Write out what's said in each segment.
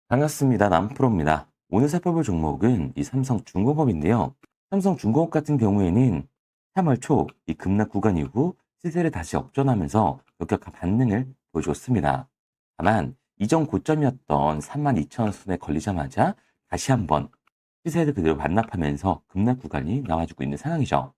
반갑습니다. 남프로입니다. 오늘 살펴볼 종목은 이 삼성중공업인데요. 삼성중공업 같은 경우에는 3월 초 이 급락 구간 이후 시세를 다시 역전하면서 역격한 반등을 보여줬습니다. 다만 이전 고점이었던 32,000원 선에 걸리자마자 다시 한번 시세를 그대로 반납하면서 급락 구간이 나와주고 있는 상황이죠.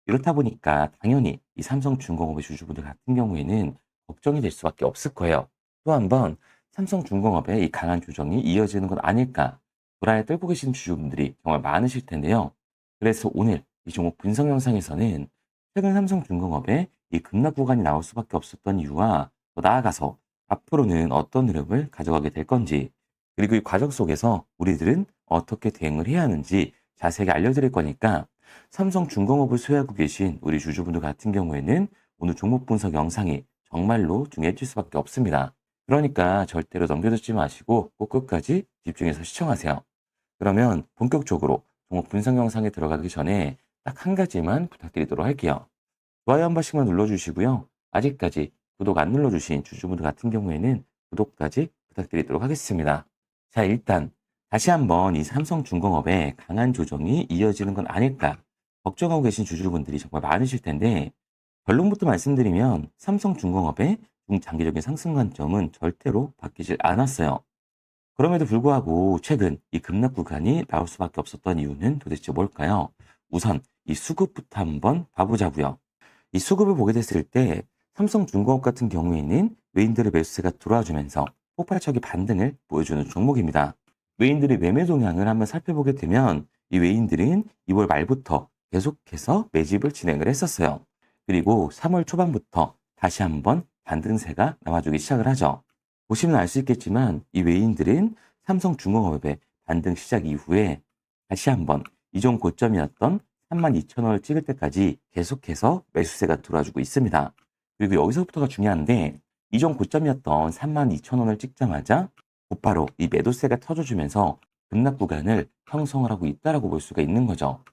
이렇다 보니까 당연히 이 삼성중공업의 주주분들 같은 경우에는 걱정이 될 수밖에 없을 거예요. 또 한 번 삼성중공업의 이 강한 조정이 이어지는 건 아닐까 불안에 떨고 계신 주주분들이 정말 많으실 텐데요. 그래서 오늘 이 종목 분석 영상에서는 최근 삼성중공업의 이 급락 구간이 나올 수밖에 없었던 이유와 또 나아가서 앞으로는 어떤 흐름을 가져가게 될 건지, 그리고 이 과정 속에서 우리들은 어떻게 대응을 해야 하는지 자세하게 알려드릴 거니까 삼성중공업을 소유하고 계신 우리 주주분들 같은 경우에는 오늘 종목 분석 영상이 정말로 중요해질 수밖에 없습니다. 그러니까 절대로 넘겨듣지 마시고 꼭 끝까지 집중해서 시청하세요. 그러면 본격적으로 종목 분석 영상에 들어가기 전에 딱 한 가지만 부탁드리도록 할게요. 좋아요 한 번씩만 눌러주시고요. 아직까지 구독 안 눌러주신 주주분들 같은 경우에는 구독까지 부탁드리도록 하겠습니다. 자, 일단 다시 한번 이 삼성중공업의 강한 조정이 이어지는 건 아닐까 걱정하고 계신 주주분들이 정말 많으실 텐데, 결론부터 말씀드리면 삼성중공업의 중장기적인 상승 관점은 절대로 바뀌질 않았어요. 그럼에도 불구하고 최근 이 급락 구간이 나올 수밖에 없었던 이유는 도대체 뭘까요? 우선 이 수급부터 한번 봐보자고요. 이 수급을 보게 됐을 때 삼성중공업 같은 경우에는 외인들의 매수세가 들어와주면서 폭발적인 반등을 보여주는 종목입니다. 외인들의 매매 동향을 한번 살펴보게 되면 이 외인들은 2월 말부터 계속해서 매집을 진행을 했었어요. 그리고 3월 초반부터 다시 한번 반등세가 나와주기 시작을 하죠. 보시면 알 수 있겠지만 이 외인들은 삼성중공업의 반등 시작 이후에 다시 한번 이전 고점이었던 32,000원을 찍을 때까지 계속해서 매수세가 들어와주고 있습니다. 그리고 여기서부터가 중요한데, 이전 고점이었던 32,000원을 찍자마자 곧바로 이 매도세가 터져주면서 급락 구간을 형성을 하고 있다라고 볼 수가 있는 거죠.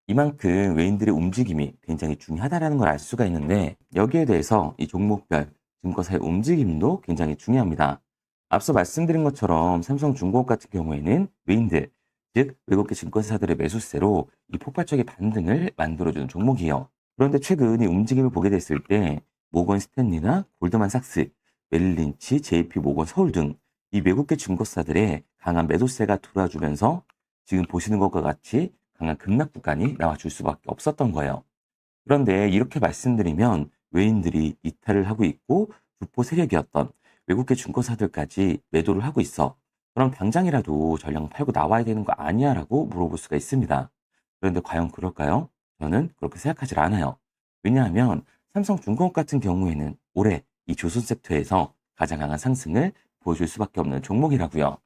이만큼 외인들의 움직임이 굉장히 중요하다라는 걸 알 수가 있는데, 여기에 대해서 이 종목별 증거사의 움직임도 굉장히 중요합니다. 앞서 말씀드린 것처럼 삼성중공업 같은 경우에는 외인들, 즉 외국계 증권사들의 매수세로 이 폭발적인 반등을 만들어주는 종목이에요. 그런데 최근 이 움직임을 보게 됐을 때 모건 스탠리나 골드만삭스, 메릴린치, JP 모건 서울 등 이 외국계 증권사들의 강한 매도세가 들어와주면서 지금 보시는 것과 같이 강한 급락 구간이 나와줄 수밖에 없었던 거예요. 그런데 이렇게 말씀드리면 외인들이 이탈을 하고 있고 주포 세력이었던 외국계 증권사들까지 매도를 하고 있어. 그럼 당장이라도 전량 팔고 나와야 되는 거 아니야? 라고 물어볼 수가 있습니다. 그런데 과연 그럴까요? 저는 그렇게 생각하지 않아요. 왜냐하면 삼성중공업 같은 경우에는 올해 이 조선 섹터에서 가장 강한 상승을 보여줄 수밖에 없는 종목이라고요.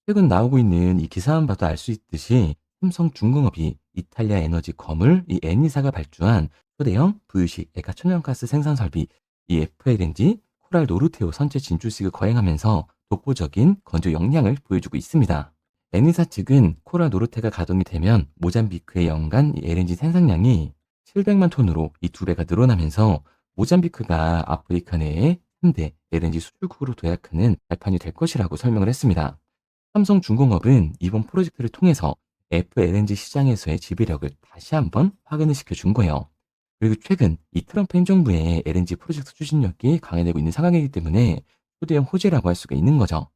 최근 나오고 있는 이 기사만 봐도 알 수 있듯이 삼성중공업이 이탈리아 에너지 거물 이 에니사가 발주한 초대형 부유식 액화 천연가스 생산 설비 이 FLNG 코랄 노르테오 선체 진출식을 거행하면서 독보적인 건조 역량을 보여주고 있습니다. 에니사 측은 코랄 노르테가 가동이 되면 모잠비크의 연간 이 LNG 생산량이 700만 톤으로 이 2배가 늘어나면서 모잠비크가 아프리카 내에 3대 LNG 수출국으로 도약하는 발판이 될 것이라고 설명을 했습니다. 삼성중공업은 이번 프로젝트를 통해서 FLNG 시장에서의 지배력을 다시 한번 확인을 시켜준 거예요. 그리고 최근 이 트럼프 행정부의 LNG 프로젝트 추진력이 강화되고 있는 상황이기 때문에 초대형 호재라고 할 수가 있는 거죠.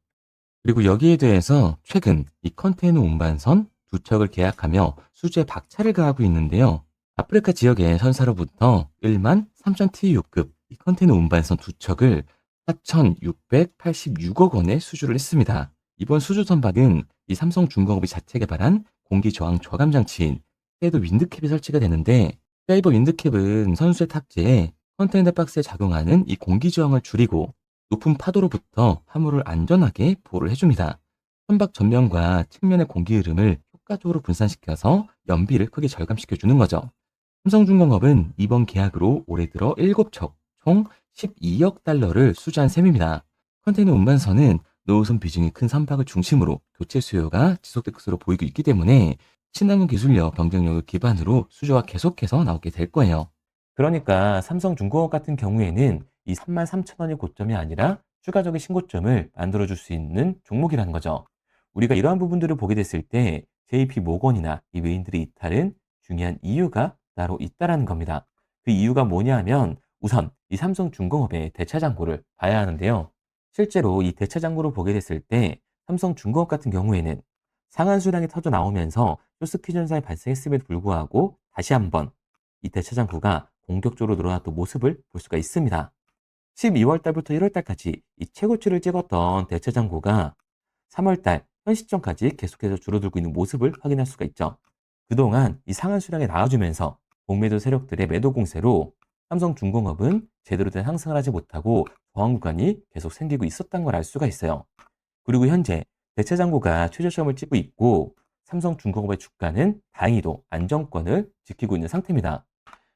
그리고 여기에 대해서 최근 이 컨테이너 운반선 두 척을 계약하며 수주에 박차를 가하고 있는데요. 아프리카 지역의 선사로부터 1만 3천 TU급 이 컨테이너 운반선 두 척을 4,686억 원에 수주를 했습니다. 이번 수주 선박은 이 삼성중공업이 자체 개발한 공기 저항 저감 장치인 세이버 윈드캡이 설치가 되는데, 세이버 윈드캡은 선수의 탑재에 컨테이너 박스에 작용하는 이 공기 저항을 줄이고 높은 파도로부터 화물을 안전하게 보호를 해줍니다. 선박 전면과 측면의 공기 흐름을 효과적으로 분산시켜서 연비를 크게 절감시켜주는 거죠. 삼성중공업은 이번 계약으로 올해 들어 7척, 총 12억 달러를 수주한 셈입니다. 컨테이너 운반선은 노후선 비중이 큰 선박을 중심으로 교체 수요가 지속될 것으로 보이고 있기 때문에 신남은 기술력, 경쟁력을 기반으로 수주가 계속해서 나오게 될 거예요. 그러니까 삼성중공업 같은 경우에는 이 33,000원이 고점이 아니라 추가적인 신고점을 만들어줄 수 있는 종목이라는 거죠. 우리가 이러한 부분들을 보게 됐을 때 JP 모건이나 이 외인들의 이탈은 중요한 이유가 따로 있다라는 겁니다. 그 이유가 뭐냐 하면 우선 이 삼성중공업의 대차장고를 봐야 하는데요. 실제로 이 대차장고를 보게 됐을 때 삼성중공업 같은 경우에는 상한수량이 터져 나오면서 쇼스키 현상이 발생했음에도 불구하고 다시 한번 이 대차장고가 공격적으로 늘어났던 모습을 볼 수가 있습니다. 12월 달부터 1월 달까지 이 최고치를 찍었던 대차장고가 3월 달 현 시점까지 계속해서 줄어들고 있는 모습을 확인할 수가 있죠. 그동안 이 상한 수량이 나와주면서 공매도 세력들의 매도 공세로 삼성중공업은 제대로 된 상승을 하지 못하고 저항 구간이 계속 생기고 있었던 걸 알 수가 있어요. 그리고 현재 대체장고가 최저점을 찍고 있고 삼성중공업의 주가는 다행히도 안정권을 지키고 있는 상태입니다.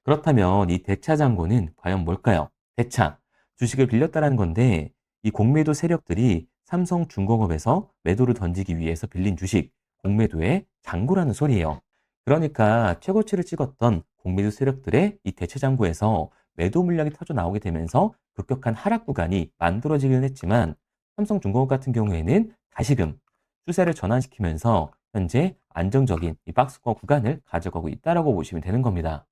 그렇다면 이 대차장고는 과연 뭘까요? 대차, 주식을 빌렸다라는 건데 이 공매도 세력들이 삼성중공업에서 매도를 던지기 위해서 빌린 주식, 공매도의 잔고라는 소리예요. 그러니까 최고치를 찍었던 공매도 세력들의 이 대체장고에서 매도 물량이 터져 나오게 되면서 급격한 하락 구간이 만들어지긴 했지만 삼성중공업 같은 경우에는 다시금 추세를 전환시키면서 현재 안정적인 이 박스권 구간을 가져가고 있다라고 보시면 되는 겁니다.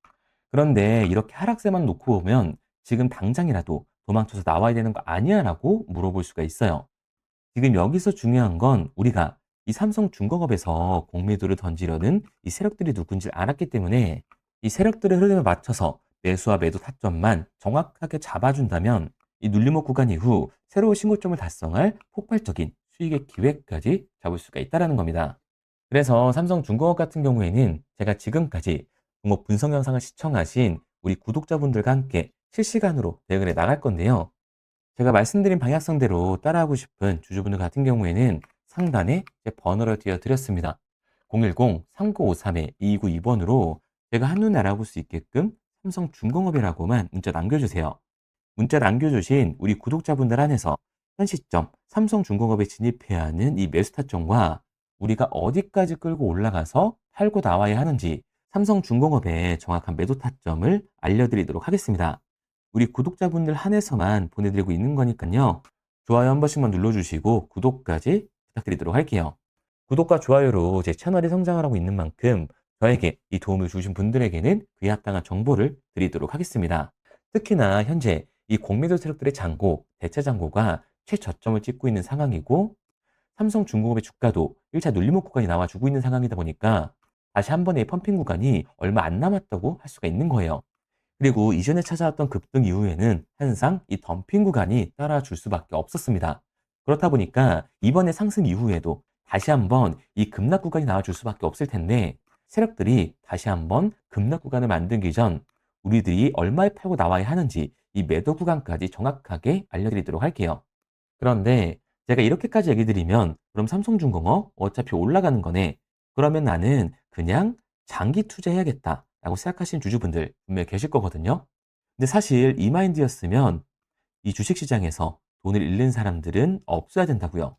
그런데 이렇게 하락세만 놓고 보면 지금 당장이라도 도망쳐서 나와야 되는 거 아니야? 라고 물어볼 수가 있어요. 지금 여기서 중요한 건 우리가 이 삼성중공업에서 공매도를 던지려는 이 세력들이 누군지 알았기 때문에 이 세력들의 흐름에 맞춰서 매수와 매도 타점만 정확하게 잡아준다면 이 눌림목 구간 이후 새로운 신고점을 달성할 폭발적인 수익의 기회까지 잡을 수가 있다는 겁니다. 그래서 삼성중공업 같은 경우에는 제가 지금까지 종목 분석 영상을 시청하신 우리 구독자분들과 함께 실시간으로 대응을 해 나갈 건데요. 제가 말씀드린 방향성대로 따라하고 싶은 주주분들 같은 경우에는 상단에 제 번호를 띄워드렸습니다. 010-3953-2292번으로 제가 한눈에 알아볼 수 있게끔 삼성중공업이라고만 문자 남겨주세요. 문자 남겨주신 우리 구독자분들 안에서 현 시점 삼성중공업에 진입해야 하는 이 매수 타점과 우리가 어디까지 끌고 올라가서 팔고 나와야 하는지 삼성중공업의 정확한 매도 타점을 알려드리도록 하겠습니다. 우리 구독자분들 한해서만 보내드리고 있는 거니까요. 좋아요 한 번씩만 눌러주시고 구독까지 부탁드리도록 할게요. 구독과 좋아요로 제 채널이 성장을 하고 있는 만큼 저에게 이 도움을 주신 분들에게는 그에 합당한 정보를 드리도록 하겠습니다. 특히나 현재 이 공매도 세력들의 잔고, 대체 잔고가 최저점을 찍고 있는 상황이고 삼성중공업의 주가도 1차 눌림목 구간이 나와주고 있는 상황이다 보니까 다시 한 번의 펌핑 구간이 얼마 안 남았다고 할 수가 있는 거예요. 그리고 이전에 찾아왔던 급등 이후에는 항상 이 덤핑 구간이 따라줄 수밖에 없었습니다. 그렇다 보니까 이번에 상승 이후에도 다시 한번 이 급락 구간이 나와줄 수밖에 없을 텐데 세력들이 다시 한번 급락 구간을 만들기 전 우리들이 얼마에 팔고 나와야 하는지 이 매도 구간까지 정확하게 알려드리도록 할게요. 그런데 제가 이렇게까지 얘기 드리면 그럼 삼성중공업 어차피 올라가는 거네. 그러면 나는 그냥 장기 투자해야겠다라고 생각하시는 주주분들 분명히 계실 거거든요. 근데 사실 이 마인드였으면 이 주식시장에서 돈을 잃는 사람들은 없어야 된다고요.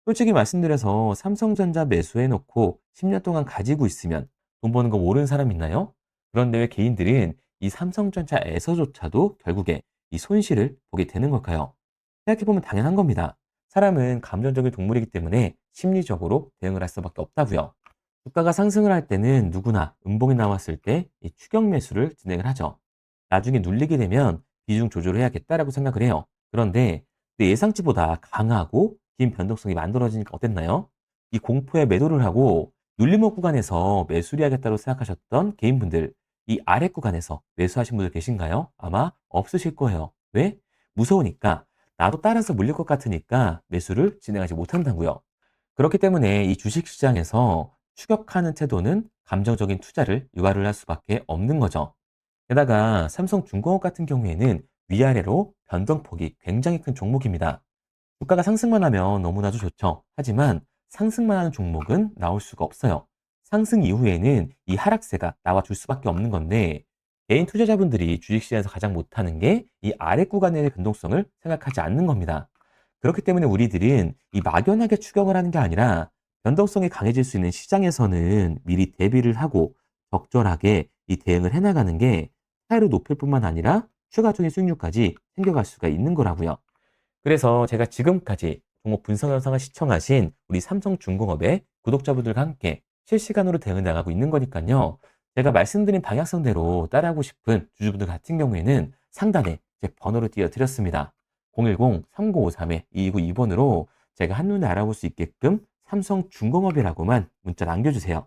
솔직히 말씀드려서 삼성전자 매수해 놓고 10년 동안 가지고 있으면 돈 버는 거 모르는 사람 있나요? 그런데 왜 개인들은 이 삼성전자에서조차도 결국에 이 손실을 보게 되는 걸까요? 생각해보면 당연한 겁니다. 사람은 감정적인 동물이기 때문에 심리적으로 대응을 할 수밖에 없다고요. 주가가 상승을 할 때는 누구나 음봉이 나왔을 때 이 추격 매수를 진행을 하죠. 나중에 눌리게 되면 비중 조절을 해야겠다라고 생각을 해요. 그런데 그 예상치보다 강하고 긴 변동성이 만들어지니까 어땠나요? 이 공포에 매도를 하고 눌림목 구간에서 매수를 해야겠다고 생각하셨던 개인분들, 이 아래 구간에서 매수하신 분들 계신가요? 아마 없으실 거예요. 왜? 무서우니까 나도 따라서 물릴 것 같으니까 매수를 진행하지 못한다고요. 그렇기 때문에 이 주식시장에서 추격하는 태도는 감정적인 투자를 유발을 할 수밖에 없는 거죠. 게다가 삼성중공업 같은 경우에는 위아래로 변동폭이 굉장히 큰 종목입니다. 주가가 상승만 하면 너무나도 좋죠. 하지만 상승만 하는 종목은 나올 수가 없어요. 상승 이후에는 이 하락세가 나와줄 수밖에 없는 건데 개인 투자자분들이 주식시장에서 가장 못하는 게 이 아래 구간의 변동성을 생각하지 않는 겁니다. 그렇기 때문에 우리들은 이 막연하게 추격을 하는 게 아니라 변동성이 강해질 수 있는 시장에서는 미리 대비를 하고 적절하게 이 대응을 해나가는 게 차이를 높일 뿐만 아니라 추가적인 수익률까지 챙겨갈 수가 있는 거라고요. 그래서 제가 지금까지 종목 분석 영상을 시청하신 우리 삼성중공업의 구독자분들과 함께 실시간으로 대응을 나가고 있는 거니까요. 제가 말씀드린 방향성대로 따라하고 싶은 주주분들 같은 경우에는 상단에 제 번호를 띄워드렸습니다. 010-3953-2292번으로 제가 한눈에 알아볼 수 있게끔 삼성중공업이라고만 문자 남겨주세요.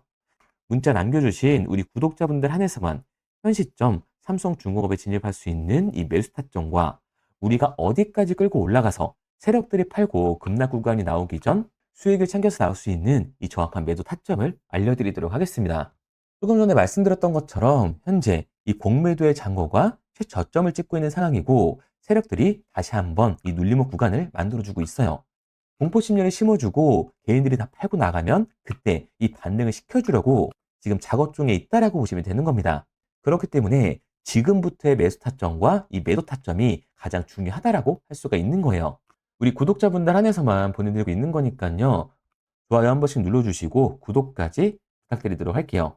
문자 남겨주신 우리 구독자분들 한해서만 현 시점 삼성중공업에 진입할 수 있는 이 매수 타점과 우리가 어디까지 끌고 올라가서 세력들이 팔고 급락 구간이 나오기 전 수익을 챙겨서 나올 수 있는 이 정확한 매도 타점을 알려드리도록 하겠습니다. 조금 전에 말씀드렸던 것처럼 현재 이 공매도의 잔고가 최저점을 찍고 있는 상황이고 세력들이 다시 한번 이 눌림목 구간을 만들어주고 있어요. 공포심리를 심어주고 개인들이 다 팔고 나가면 그때 이 반등을 시켜주려고 지금 작업 중에 있다라고 보시면 되는 겁니다. 그렇기 때문에 지금부터의 매수 타점과 이 매도 타점이 가장 중요하다라고 할 수가 있는 거예요. 우리 구독자분들 한해서만 보내드리고 있는 거니까요. 좋아요 한 번씩 눌러주시고 구독까지 부탁드리도록 할게요.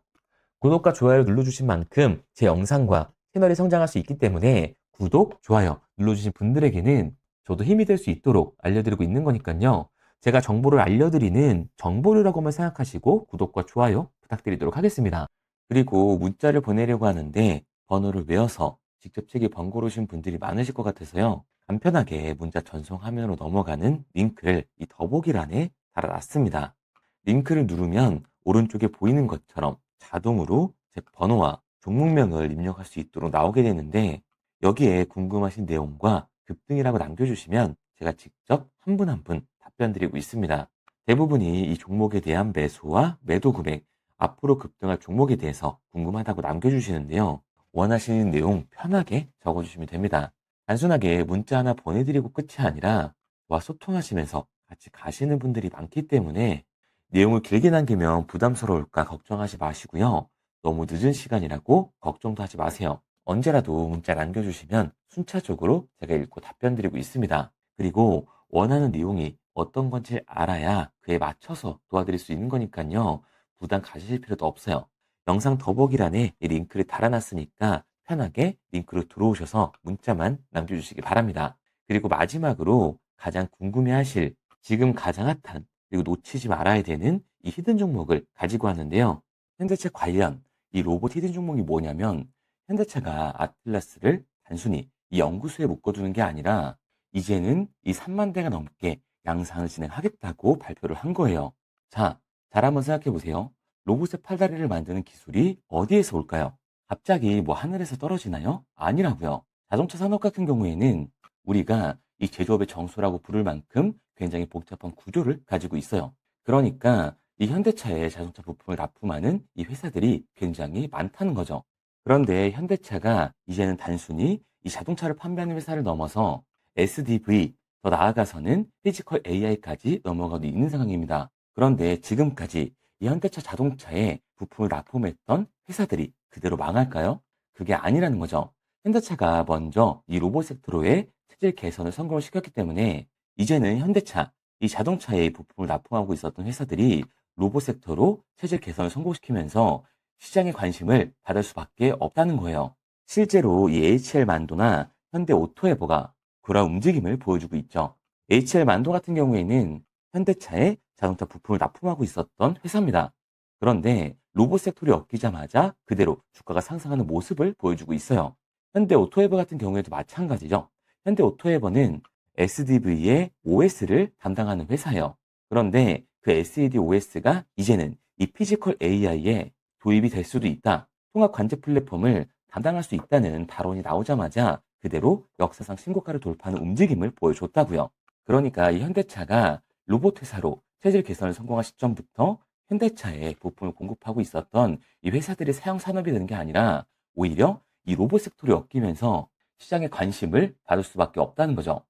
구독과 좋아요를 눌러주신 만큼 제 영상과 채널이 성장할 수 있기 때문에 구독, 좋아요 눌러주신 분들에게는 저도 힘이 될 수 있도록 알려드리고 있는 거니까요. 제가 정보를 알려드리는 정보류라고만 생각하시고 구독과 좋아요 부탁드리도록 하겠습니다. 그리고 문자를 보내려고 하는데 번호를 외워서 직접 책이 번거로우신 분들이 많으실 것 같아서요. 간편하게 문자 전송 화면으로 넘어가는 링크를 이 더보기란에 달아놨습니다. 링크를 누르면 오른쪽에 보이는 것처럼 자동으로 제 번호와 종목명을 입력할 수 있도록 나오게 되는데 여기에 궁금하신 내용과 급등이라고 남겨주시면 제가 직접 한 분 한 분 답변 드리고 있습니다. 대부분이 이 종목에 대한 매수와 매도 금액, 앞으로 급등할 종목에 대해서 궁금하다고 남겨주시는데요. 원하시는 내용 편하게 적어주시면 됩니다. 단순하게 문자 하나 보내드리고 끝이 아니라 와 소통하시면서 같이 가시는 분들이 많기 때문에 내용을 길게 남기면 부담스러울까 걱정하지 마시고요. 너무 늦은 시간이라고 걱정도 하지 마세요. 언제라도 문자 남겨주시면 순차적으로 제가 읽고 답변 드리고 있습니다. 그리고 원하는 내용이 어떤 건지 알아야 그에 맞춰서 도와드릴 수 있는 거니까요. 부담 가지실 필요도 없어요. 영상 더보기란에 이 링크를 달아놨으니까 편하게 링크로 들어오셔서 문자만 남겨주시기 바랍니다. 그리고 마지막으로 가장 궁금해하실 지금 가장 핫한 그리고 놓치지 말아야 되는 이 히든 종목을 가지고 왔는데요. 현대차 관련 이 로봇 히든 종목이 뭐냐면 현대차가 아틀라스를 단순히 이 연구소에 묶어두는 게 아니라 이제는 이 3만 대가 넘게 양산을 진행하겠다고 발표를 한 거예요. 자, 잘 한번 생각해 보세요. 로봇의 팔다리를 만드는 기술이 어디에서 올까요? 갑자기 뭐 하늘에서 떨어지나요? 아니라고요. 자동차 산업 같은 경우에는 우리가 이 제조업의 정수라고 부를 만큼 굉장히 복잡한 구조를 가지고 있어요. 그러니까 이 현대차에 자동차 부품을 납품하는 이 회사들이 굉장히 많다는 거죠. 그런데 현대차가 이제는 단순히 이 자동차를 판매하는 회사를 넘어서 SDV, 더 나아가서는 피지컬 AI까지 넘어가고 있는 상황입니다. 그런데 지금까지 이 현대차 자동차에 부품을 납품했던 회사들이 그대로 망할까요? 그게 아니라는 거죠. 현대차가 먼저 이 로봇 섹터로의 체질 개선을 성공을 시켰기 때문에 이제는 현대차, 이 자동차에 부품을 납품하고 있었던 회사들이 로봇 섹터로 체질 개선을 성공시키면서 시장의 관심을 받을 수밖에 없다는 거예요. 실제로 이 HL 만도나 현대 오토에버가 그런 움직임을 보여주고 있죠. HL 만도 같은 경우에는 현대차에 자동차 부품을 납품하고 있었던 회사입니다. 그런데 로봇 섹тор이 엮이자마자 그대로 주가가 상승하는 모습을 보여주고 있어요. 현대 오토에버 같은 경우에도 마찬가지죠. 현대 오토에버는 SDV의 OS를 담당하는 회사예요. 그런데 그 SED OS가 이제는 이 피지컬 AI에 도입이 될 수도 있다. 통합 관제 플랫폼을 담당할 수 있다는 발언이 나오자마자 그대로 역사상 신고가를 돌파하는 움직임을 보여줬다고요. 그러니까 이 현대차가 로봇 회사로 체질 개선을 성공한 시점부터 현대차에 부품을 공급하고 있었던 이 회사들의 사용 산업이 되는 게 아니라 오히려 이 로봇 섹тор이 엮이면서 시장의 관심을 받을 수밖에 없다는 거죠.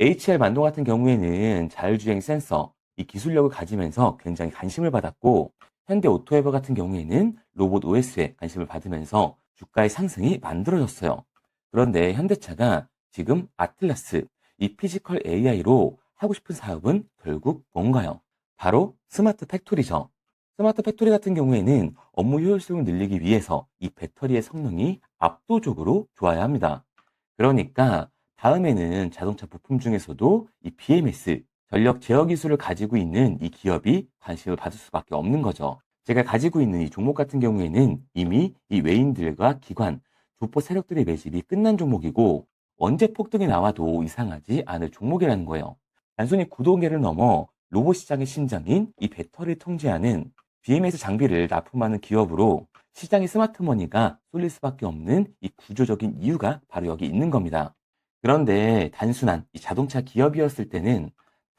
HL 만도 같은 경우에는 자율주행 센서, 이 기술력을 가지면서 굉장히 관심을 받았고 현대 오토에버 같은 경우에는 로봇 OS에 관심을 받으면서 주가의 상승이 만들어졌어요. 그런데 현대차가 지금 아틀라스, 이 피지컬 AI로 하고 싶은 사업은 결국 뭔가요? 바로 스마트 팩토리죠. 스마트 팩토리 같은 경우에는 업무 효율성을 늘리기 위해서 이 배터리의 성능이 압도적으로 좋아야 합니다. 그러니까 다음에는 자동차 부품 중에서도 이 BMS, 전력 제어 기술을 가지고 있는 이 기업이 관심을 받을 수밖에 없는 거죠. 제가 가지고 있는 이 종목 같은 경우에는 이미 이 외인들과 기관, 조포 세력들의 매집이 끝난 종목이고 언제 폭등이 나와도 이상하지 않을 종목이라는 거예요. 단순히 구동계를 넘어 로봇 시장의 심장인 이 배터리를 통제하는 BMS 장비를 납품하는 기업으로 시장의 스마트머니가 쏠릴 수밖에 없는 이 구조적인 이유가 바로 여기 있는 겁니다. 그런데 단순한 이 자동차 기업이었을 때는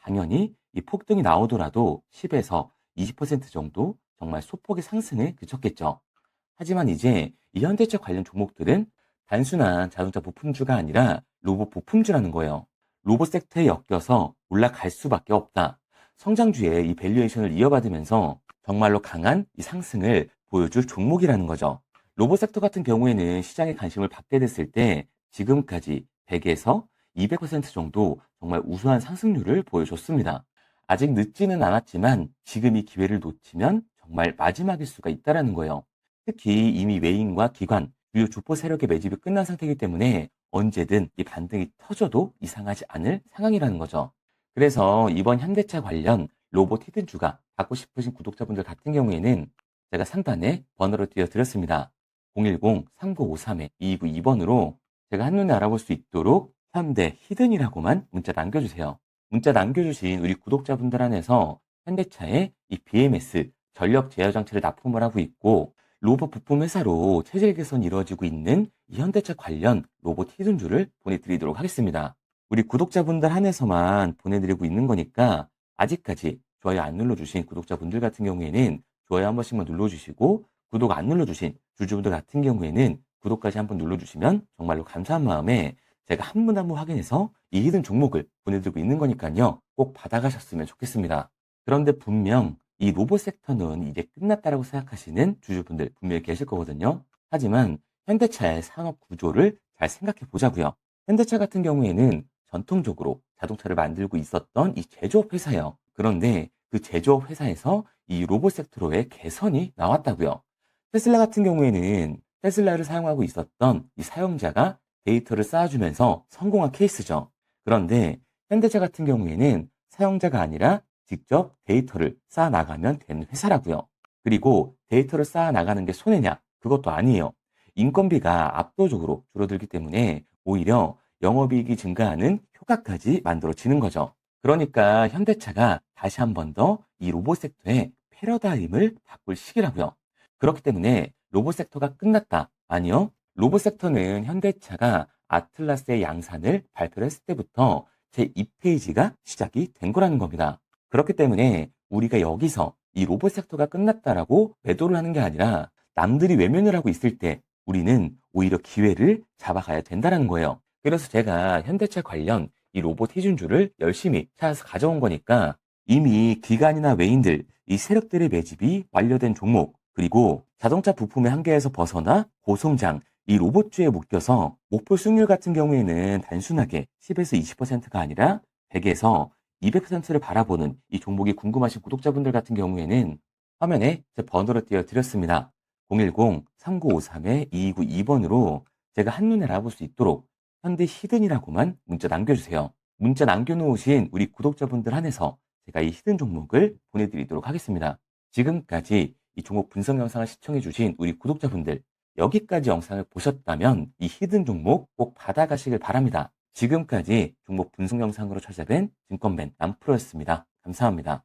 당연히 이 폭등이 나오더라도 10에서 20% 정도 정말 소폭의 상승에 그쳤겠죠. 하지만 이제 이 현대차 관련 종목들은 단순한 자동차 부품주가 아니라 로봇 부품주라는 거예요. 로봇 섹터에 엮여서 올라갈 수밖에 없다. 성장주의 이 밸류에이션을 이어받으면서 정말로 강한 이 상승을 보여줄 종목이라는 거죠. 로봇 섹터 같은 경우에는 시장에 관심을 받게 됐을 때 지금까지 100에서 200% 정도 정말 우수한 상승률을 보여줬습니다. 아직 늦지는 않았지만 지금 이 기회를 놓치면 정말 마지막일 수가 있다는 거예요. 특히 이미 외인과 기관, 그리고 주포 세력의 매집이 끝난 상태이기 때문에 언제든 이 반등이 터져도 이상하지 않을 상황이라는 거죠. 그래서 이번 현대차 관련 로봇 히든주가 받고 싶으신 구독자분들 같은 경우에는 제가 상단에 번호를 띄워드렸습니다. 010-3953-2292번으로 제가 한눈에 알아볼 수 있도록 현대 히든이라고만 문자 남겨주세요. 문자 남겨주신 우리 구독자분들 안에서 현대차의 이 BMS 전력 제어 장치를 납품을 하고 있고 로봇 부품 회사로 체질 개선이 이루어지고 있는 이 현대차 관련 로봇 히든주를 보내드리도록 하겠습니다. 우리 구독자분들 한해서만 보내드리고 있는 거니까 아직까지 좋아요 안 눌러주신 구독자분들 같은 경우에는 좋아요 한 번씩만 눌러주시고 구독 안 눌러주신 주주분들 같은 경우에는 구독까지 한번 눌러주시면 정말로 감사한 마음에 제가 한 분 한 분 확인해서 이 히든 종목을 보내드리고 있는 거니까요. 꼭 받아가셨으면 좋겠습니다. 그런데 분명 이 로봇 섹터는 이제 끝났다라고 생각하시는 주주분들 분명히 계실 거거든요. 하지만 현대차의 산업 구조를 잘 생각해 보자고요. 현대차 같은 경우에는 전통적으로 자동차를 만들고 있었던 이 제조업 회사예요. 그런데 그 제조업 회사에서 이 로봇 섹터로의 개선이 나왔다고요. 테슬라 같은 경우에는 테슬라를 사용하고 있었던 이 사용자가 데이터를 쌓아주면서 성공한 케이스죠. 그런데 현대차 같은 경우에는 사용자가 아니라 직접 데이터를 쌓아나가면 되는 회사라고요. 그리고 데이터를 쌓아나가는 게 손해냐? 그것도 아니에요. 인건비가 압도적으로 줄어들기 때문에 오히려 영업이익이 증가하는 효과까지 만들어지는 거죠. 그러니까 현대차가 다시 한 번 더 이 로봇 섹터의 패러다임을 바꿀 시기라고요. 그렇기 때문에 로봇 섹터가 끝났다. 아니요. 로봇 섹터는 현대차가 아틀라스의 양산을 발표를 했을 때부터 제 2페이지가 시작이 된 거라는 겁니다. 그렇기 때문에 우리가 여기서 이 로봇 섹터가 끝났다라고 매도를 하는 게 아니라 남들이 외면을 하고 있을 때 우리는 오히려 기회를 잡아가야 된다는 거예요. 그래서 제가 현대차 관련 이 로봇 희준주를 열심히 찾아서 가져온 거니까 이미 기관이나 외인들, 이 세력들의 매집이 완료된 종목, 그리고 자동차 부품의 한계에서 벗어나 고성장, 이 로봇주에 묶여서 목표 수익률 같은 경우에는 단순하게 10에서 20%가 아니라 100에서 200%를 바라보는 이 종목이 궁금하신 구독자분들 같은 경우에는 화면에 제 번호를 띄워드렸습니다. 010-3953-2292번으로 제가 한눈에 알아볼 수 있도록 현대 히든이라고만 문자 남겨주세요. 문자 남겨놓으신 우리 구독자분들 한해서 제가 이 히든 종목을 보내드리도록 하겠습니다. 지금까지 이 종목 분석 영상을 시청해주신 우리 구독자분들, 여기까지 영상을 보셨다면 이 히든 종목 꼭 받아가시길 바랍니다. 지금까지 종목 분석 영상으로 찾아뵌 증권맨 남프로였습니다. 감사합니다.